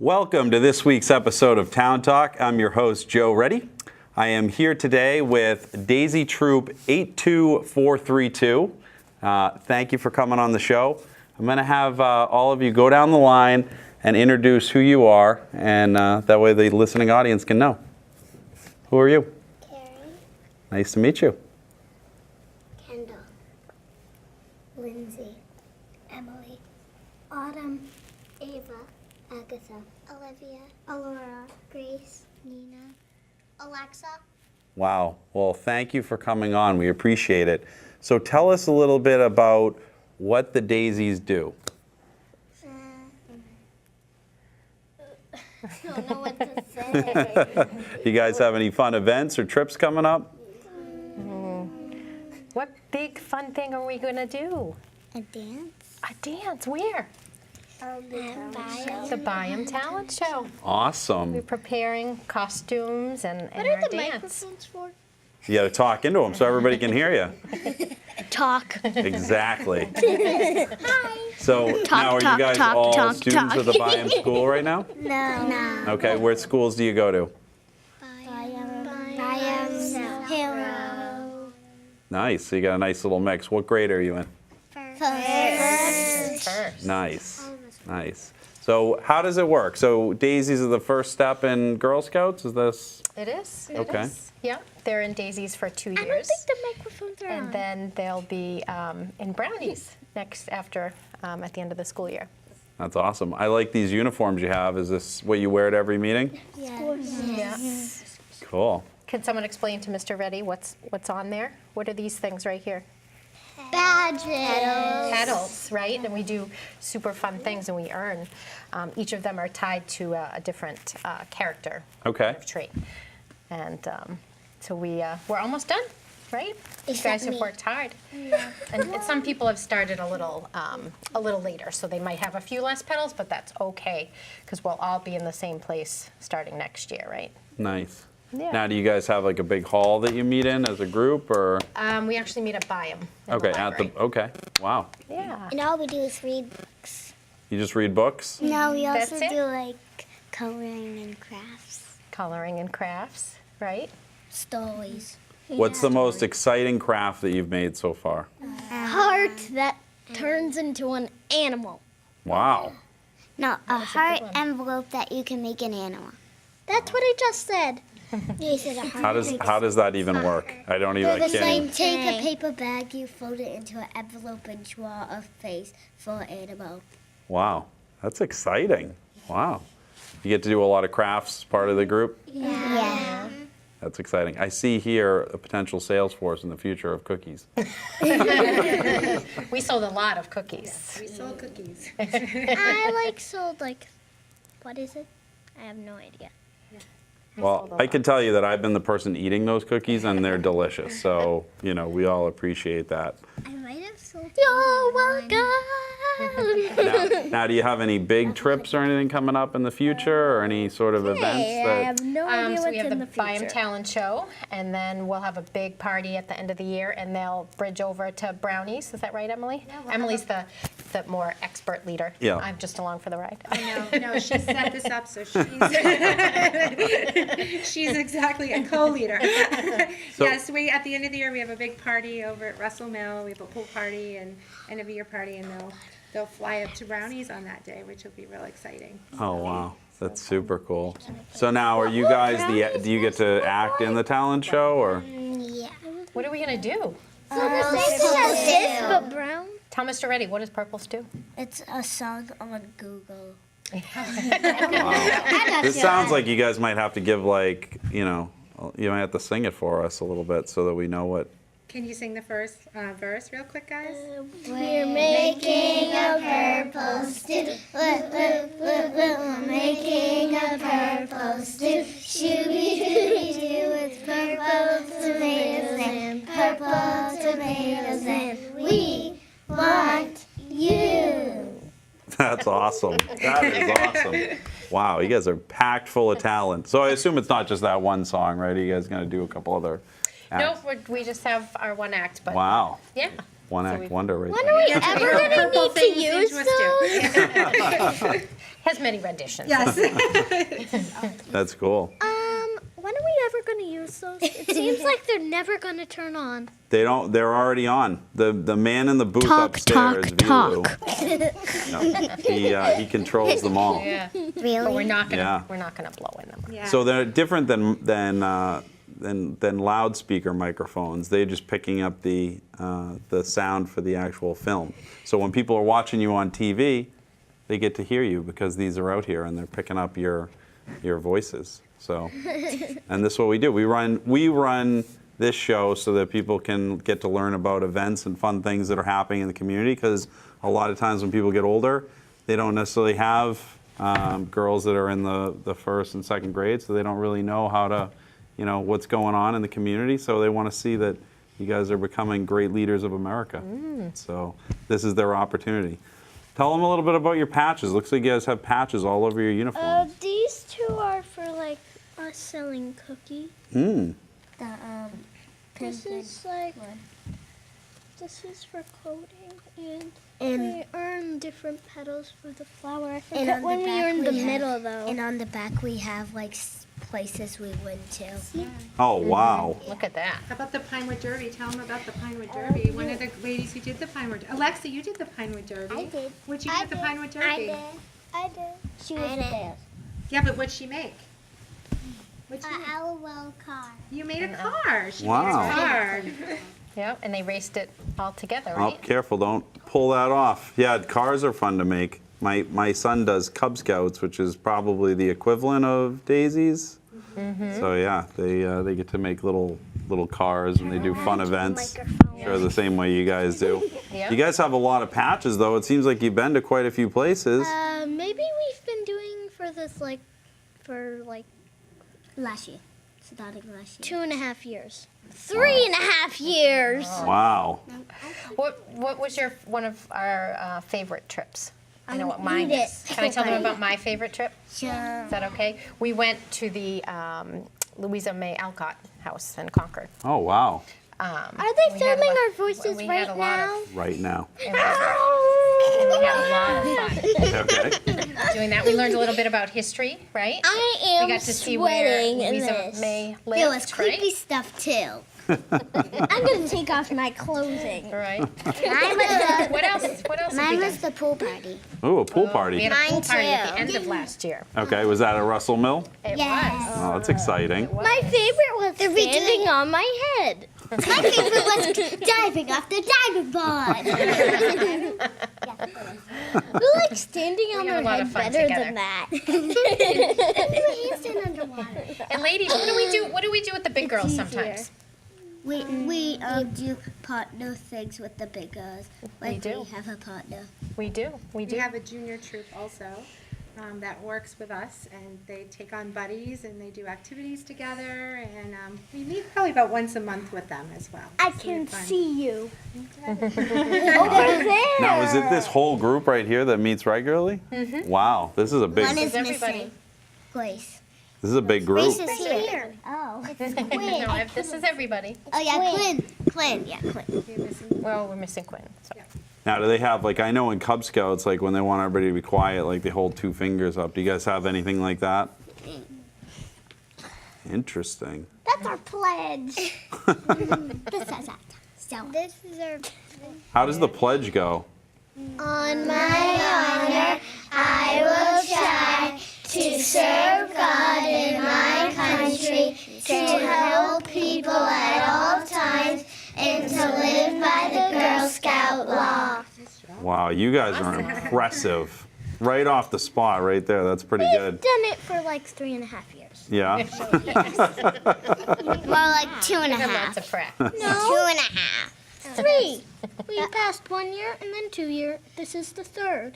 Welcome to this week's episode of Town Talk. I'm your host, Joe Reddy. I am here today with Daisy Troop 82432. Thank you for coming on the show. I'm going to have all of you go down the line and introduce who you are, and that way the listening audience can know. Who are you? Carrie. Nice to meet you. Kendall. Lindsay. Emily. Autumn. Ava. Agatha. Olivia. Alora. Grace. Nina. Alexa. Wow. Well, thank you for coming on. We appreciate it. So tell us a little bit about what the Daisies do. I don't know what to say. You guys have any fun events or trips coming up? What big fun thing are we going to do? A dance. A dance, where? The Byam Talent Show. Awesome. We're preparing costumes and What our are the dance. microphones for? You got to talk into them so everybody can hear you. Talk. Exactly. Hi. So now are you guys all students of the Byam School right now? No. Okay, what schools do you go to? Byam Hero. Nice, so you got a nice little mix. What grade are you in? First. Nice. So how does it work? So Daisies are the first step in Girl Scouts? Is this? It is. It Okay. is. Yeah, they're in Daisies for 2 years. I don't think the microphones are on. And then they'll be in Brownies at the end of the school year. That's awesome. I like these uniforms you have. Is this what you wear at every meeting? Yeah. Cool. Can someone explain to Mr. Reddy what's on there? What are these things right here? Badges. Pedals, right? And we do super fun things, and we earn. Each of them are tied to a different character Okay. trait, and so we're almost done, right? You Except guys have me. worked hard, and some people have started a little later, so they might have a few less pedals, but that's okay because we'll all be in the same place starting next year, right? Nice. Yeah. Now, do you guys have like a big hall that you meet in as a group, or? We actually meet at Byam. Okay, okay. Wow. Yeah. And all we do is read books. You just read books? No, we That's also it? do like coloring and crafts. Coloring and crafts, right? Stories. What's the most exciting craft that you've made so far? Heart that turns into an animal. Wow. No, a heart one. envelope that you can make an animal. That's what I just said. You said a heart. How does that even work? I don't even. I They're the can't even- same. Take a paper bag, you fold it into an envelope, and draw a face for an animal. Wow, that's exciting. Wow. You get to do a lot of crafts as part of the group? Yeah. That's exciting. I see here a potential sales force in the future of cookies. We sold a lot of cookies. We sold cookies. I sold what is it? I have no idea. Well, I can tell you that I've been the person eating those cookies, and they're delicious. So, we all appreciate that. I might have sold. You're welcome. Now, do you have any big trips or anything coming up in the future, or any sort of events I that? have no idea So we what's have in the the Byam future. Talent Show, and then we'll have a big party at the end of the year, and they'll bridge over to Brownies. Is that right, Emily? Emily's the more expert leader. Yeah. I'm just along for the ride. No, she set this up, so she's exactly a co-leader. Yes, at the end of the year, we have a big party over at Russell Mill. We have a pool party and end of year party, and they'll fly up to Brownies on that day, which will be real exciting. Oh wow, that's super cool. So now, are you guys do you get to act in the talent show, or? Yeah. What are we going to do? This, but brown. Tell Mr. Reddy, what does Purple Stew? It's a song on Google. This sounds like you guys might have to give you might have to sing it for us a little bit so that we know what. Can you sing the first verse real quick, guys? We're making a purple stew. We're making a purple stew. Shooby-dooby-doo with purple tomatoes and purple tomatoes, and we want you. That's awesome. That is awesome. Wow, you guys are packed full of talent. So I assume it's not just that one song, right? Are you guys going to do a couple other acts? No, we just have our one act, but Wow. yeah. One So act we've- wonder right When there. are we ever going to Purple need to things use into us, too. those? Has many renditions. Yes. That's cool. When are we ever going to use those? It seems like they're never going to turn on. They don't. They're already on. The man in the booth Talk, upstairs, talk, Vilu. No, he controls them all. Yeah. Really? But we're not gonna Yeah. blow in them. Yeah. So they're different than loudspeaker microphones. They're just picking up the sound for the actual film. So when people are watching you on TV, they get to hear you because these are out here and they're picking up your voices. So, and this is what we do. We run this show so that people can get to learn about events and fun things that are happening in the community. Because a lot of times when people get older, they don't necessarily have girls that are in the first and second grade, so they don't really know how to, what's going on in the community. So they want to see that you guys are becoming great leaders of America. So this is their opportunity. Tell them a little bit about your patches. Looks like you guys have patches all over your uniform. These two are for like us selling cookies. The This is like, this is for coating, and And- we earn different petals for the flower. I And forget on when the we back earn the we have- middle though. And on the back we have like places we went to. Oh, wow. Look at that. How about the Pinewood Derby? Tell them about the Pinewood Derby. One of the ladies who did the Pinewood. Alexa, you did the Pinewood Derby. I did. What'd you do at the Pinewood Derby? I did. She was I the did. best. Yeah, but what'd she make? What'd she make? LOL car. You made a car. She Wow. made a car. Yeah, and they raced it all together, Oh, right? careful, don't pull that off. Yeah, cars are fun to make. My son does Cub Scouts, which is probably the equivalent of daisies. So yeah, they get to make little cars and they do fun events. Sure, the same way you guys do. Yeah. You guys have a lot of patches, though. It seems like you've been to quite a few places. Maybe we've been doing for this for Last year. Starting last year. 2.5 years. 3.5 years. Wow. What was one of our favorite trips? I know what Read mine it. is. Can I tell them about my favorite trip? Sure. Is that okay? We went to the Louisa May Alcott house in Concord. Oh, wow. Are they We had filming a lot- our voices we right had a lot now? of- Right now. And we had a lot of fun Okay. doing that. We learned a little bit about history, right? I am We got to see where sweating in Louisa this. May There was lived, creepy right? stuff too. I'm gonna take off my clothing. Right. Mine was What else? What else? the, have mine we was done? the pool party. Ooh, a pool We party. had a pool Mine party at the too. end of last year. Okay, was that at Russell Mill? It Yes. Oh, that's exciting. My favorite was standing on my head. My favorite was diving off the diving board. We like standing on had our a lot head of fun better together. than that. Handstand underwater. And ladies, what do we do? What do we do with the big girls easier. sometimes? We do partner things with the big girls. Like do. we have a partner. We do. We We do. have a junior troop also that works with us, and they take on buddies and they do activities together. And we meet probably about once a month with them as well. I So can it's fun. see you. Over there. Now, is it this whole group right here that meets regularly? Wow, this is a big. One is Everybody. missing. Grace. This is a big group. Grace is here. Oh. No, this is everybody. Oh yeah, Quinn. Yeah, Quinn. You're missing- Well, we're missing Quinn. So. Now, do they have, like, I know in Cub Scouts, like, when they want everybody to be quiet, like, they hold 2 fingers up. Do you guys have anything like that? Interesting. That's our pledge. This says that. So This is our. How does the pledge go? On my honor, I will try to serve God in my country, to help people at all times, and to live by the Girl Scout law. Wow, you guys are impressive. Right off the spot, right there. That's pretty We've good. done it for like 3.5 years. Yeah. more like 2.5. And lots of practice. 2.5. 3. We passed 1 year and then 2 year. This is the 3rd.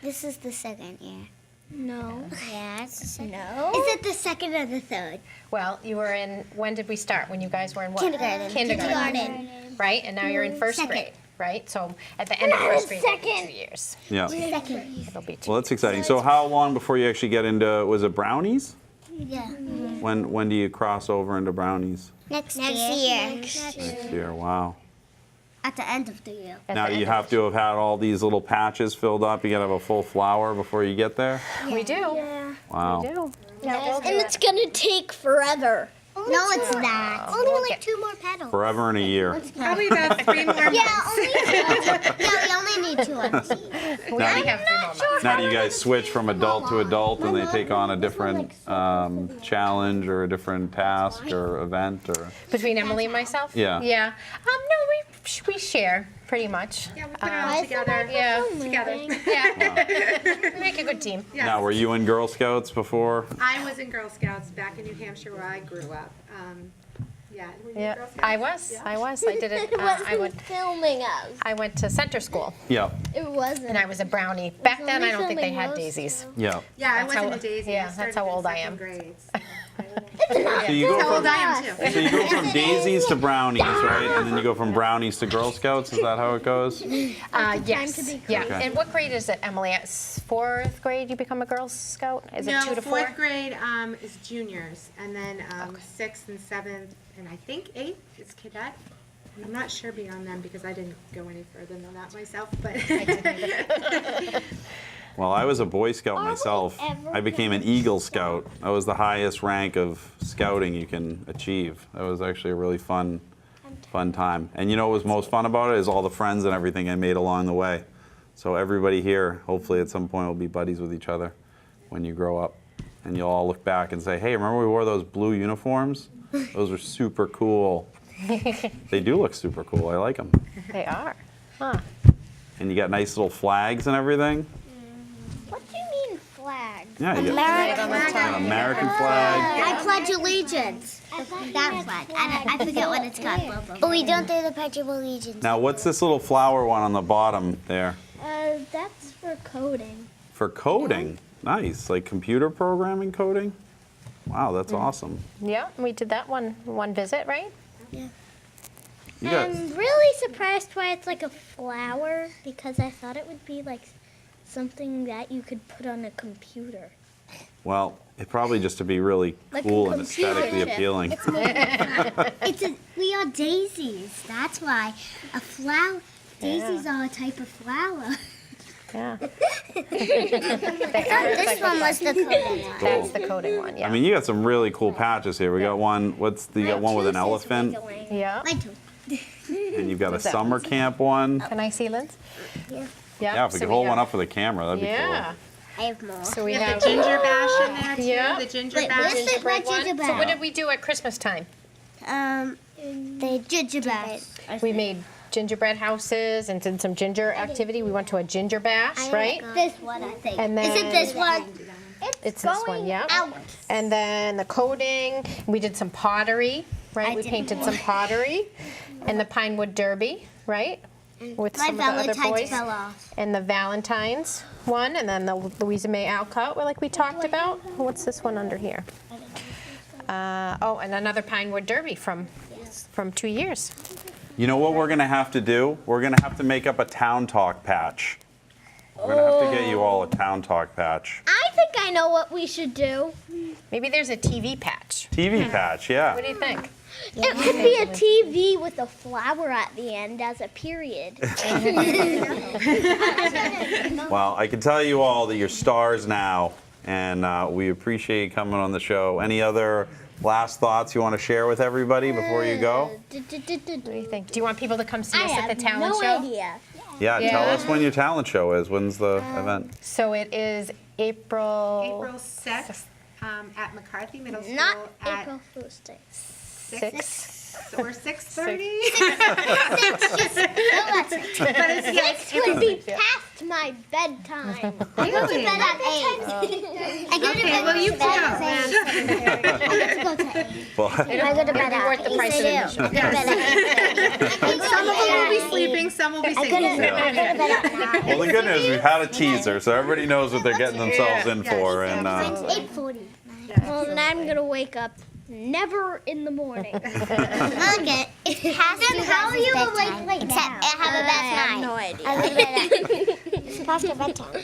This is the second year. No. Yeah, it's the second. No. Is it the second or the third? Well, you were in. When did we start? When you guys were in what? Kindergarten. Kindergarten. Right, and now you're in first Second. grade. Right, so at the end of first grade, it'll be Second. 2 years. Yeah. Second. It'll be 2. Well, that's exciting. So how long before you actually get into, was it brownies? Yeah. When do you cross over into brownies? Next year. Next year, wow. At the end of the year. Now, you have to have had all these little patches filled up. You got to have a full flower before you get there? We do. Yeah. Wow. We do. Yeah, we'll do And it. it's gonna take forever. No, it's not. Only like 2 more petals. Forever and a year. Probably about 3 more months. Yeah, only 2. No, we only need 2 on the seed. We already have 3 more months. Now, do you guys switch from adult to adult and they take on a different challenge or a different task or event? Or Between Emily and myself? Yeah. Yeah. No, we share pretty much. Yeah, we put it all together. Yeah. Together. Yeah. We make a good team. Yes. Now, were you in Girl Scouts before? I was in Girl Scouts back in New Hampshire where I grew up. Yeah. Were you in Yeah, Girl Scouts? I was. Yeah. I was. I did it. It I wasn't went. filming us. I went to center school, Yeah. It wasn't. and I was a brownie. Back then, only I don't think they filming had those daisies. Yeah. Yeah, I That's wasn't how- a daisy. yeah, I that's started how in old I second am. grade, So you go How old from I am too. so you go from daisies to brownies, right? And then you go from brownies to Girl Scouts. Is that how it goes? Yes. to be Yeah. Okay. And what grade is it, Emily? At 4th grade, you become a Girl Scout? Is it No, 2 to 4? 4th grade is juniors, and then 6th and 7th, and I think 8th is cadet. I'm not sure beyond them because I didn't go any further than that myself, but. Well, I was a Boy Scout myself. I became an Eagle Scout. That was the highest rank of scouting you can achieve. That was actually a really fun time. And you know what was most fun about it is all the friends and everything I made along the way. So everybody here, hopefully at some point, will be buddies with each other when you grow up. And you'll all look back and say, hey, remember we wore those blue uniforms? Those are super cool. They do look super cool. I like them. They are. Huh. And you got nice little flags and everything. What do you mean flag? Yeah, you got Right on the an top. American flag. I pledge allegiance. That flag. I forget what it's called. Oh, we don't do the Pledge of Allegiance. Now, what's this little flower one on the bottom there? That's for coding. For coding. Nice. Like computer programming coding? Wow, that's awesome. Yeah, we did that one visit, right? You got, I'm really surprised why it's like a flower because I thought it would be like something that you could put on a computer. well, it probably just to be really Like a cool and computer aesthetically chip. appealing. We are daisies. That's why a flower. Daisies are a type of flower. Yeah. This one was the coding one. That's the coding one, yeah. I mean, you got some really cool patches here. We got one, you got one with an elephant, yeah. Mine too. and you've got a What's that summer one? camp one. Can I see, Linz? Yeah. Yeah, if we could hold one up for the camera, that'd be Yeah. I have more. So we We have have the ginger bash in there too. Yeah. The ginger Wait, bash. what's the gingerbread one. gingerbread? So what did we do at Christmas time? The gingerbread. We made gingerbread houses and did some ginger activity. We went to a ginger bash, right? This one, I think. And Is it then- this one? It's this one, yeah. Out. And then the coding, we did some pottery, right? I We did painted some pottery. And the Pine Wood Derby, right? With My some of the other Valentine's boys. fell off. And the Valentine's one, and then the Louisa May Alcott, like we talked about. What's this one under here? And another Pine Wood Derby from 2 years. You know what we're gonna have to do? We're gonna have to make up a Town Talk patch. We're gonna have to get you all a Town Talk patch. I think I know what we should do. Maybe there's a TV patch. TV patch, yeah. What do you think? It could be a TV with a flower at the end as a period. Well, I can tell you all that you're stars now, and we appreciate you coming on the show. Any other last thoughts you want to share with everybody before you go? What do you think? Do you want people to come see I us at have the talent no show? idea. Yeah, tell Yeah. us when your talent show is. When's the event? So it is April 6th at McCarthy Middle School Not at April Fool's Day. 6th. or 6:30. But it's Six would be past my bedtime. I go to bed at 8. I go to bed well, you at can go. 7:30. I get to go to 8. Well, I go to bed at worth the price of 8. admission. I go to bed at 8:30. Some of them will be sleeping, some will be I go to singing. bed at 9. well, the good news, we've had a teaser, so everybody knows what they're getting themselves in for. And Mine's 8:40. Well, now I'm gonna wake up never in the morning. Okay. It has to how are you awake right Except I have a best I have night. no idea. I go to bed at It's past your bedtime.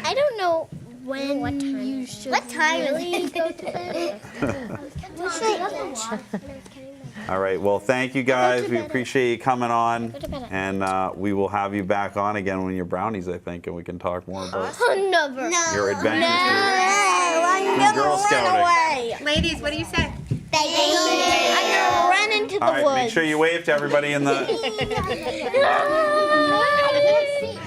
I don't know when you should What time is really it? go to bed. All right. Well, thank you guys. We appreciate you coming on, to bed. and we will have you back on again when you're brownies, I think, and we can talk more about Never. your adventures I'm through Girl Scouting. away. Ladies, what do you say? I'm gonna run into the All right. woods. Make sure you wave to everybody in the. I can't see.